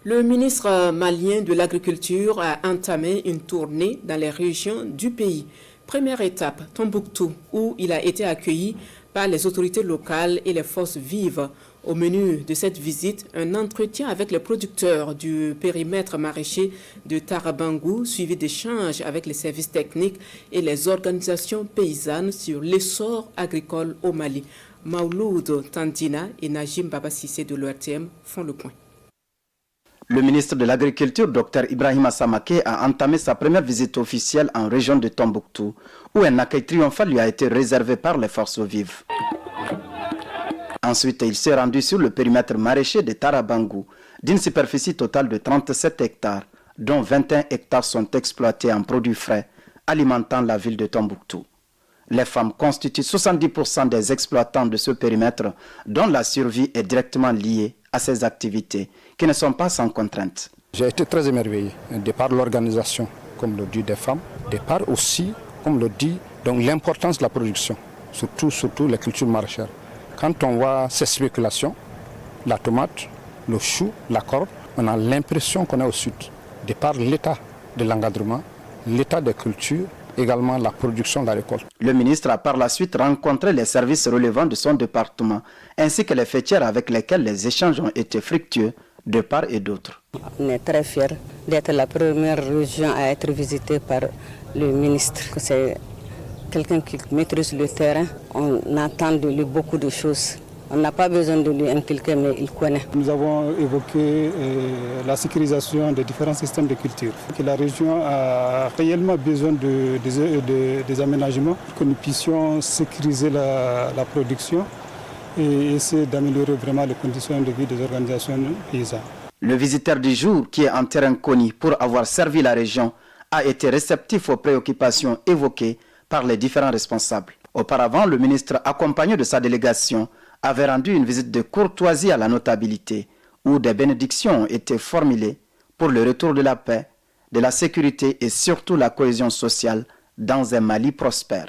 Le ministre malien de l'Agriculture a entamé une tournée dans les régions du pays. Première étape, Tombouctou, où il a été accueilli par les autorités locales et les forces vives. Au menu de cette visite, un entretien avec les producteurs du périmètre maraîcher de Tarabangou, suivi d'échanges avec les services techniques et les organisations paysannes sur l'essor agricole au Mali. Mauloud Tandina et Najim Babasissé de l'ORTM font le point. Le ministre de l'Agriculture, Dr Ibrahima Samake, a entamé sa première visite officielle en région de Tombouctou, où un accueil triomphal lui a été réservé par les forces vives. Ensuite, il s'est rendu sur le périmètre maraîcher de Tarabangou, d'une superficie totale de 37 hectares, dont 21 hectares sont exploités en produits frais, alimentant la ville de Tombouctou. Les femmes constituent 70% des exploitants de ce périmètre, dont la survie est directement liée à ces activités, qui ne sont pas sans contrainte. J'ai été très émerveillé, de par l'organisation, comme le dit des femmes, de par aussi, comme le dit, l'importance de la production, surtout les cultures maraîchères. Quand on voit ces spéculations, la tomate, le chou, la corde, on a l'impression qu'on est au sud, de par l'état de l'encadrement, l'état des cultures, également la production de la récolte. Le ministre a par la suite rencontré les services relevant de son département, ainsi que les fêtières avec lesquelles les échanges ont été fructueux de part et d'autre. On est très fiers d'être la première région à être visitée par le ministre. C'est quelqu'un qui maîtrise le terrain. On attend de lui beaucoup de choses. On n'a pas besoin de lui inculquer, mais il connaît. Nous avons évoqué la sécurisation des différents systèmes de culture. La région a réellement besoin des aménagements pour que nous puissions sécuriser la production et essayer d'améliorer vraiment les conditions de vie des organisations paysannes. Le visiteur du jour, qui est en terrain connu pour avoir servi la région, a été réceptif aux préoccupations évoquées par les différents responsables. Auparavant, le ministre, accompagné de sa délégation, avait rendu une visite de courtoisie à la notabilité, où des bénédictions ont été formulées pour le retour de la paix, de la sécurité et surtout la cohésion sociale dans un Mali prospère.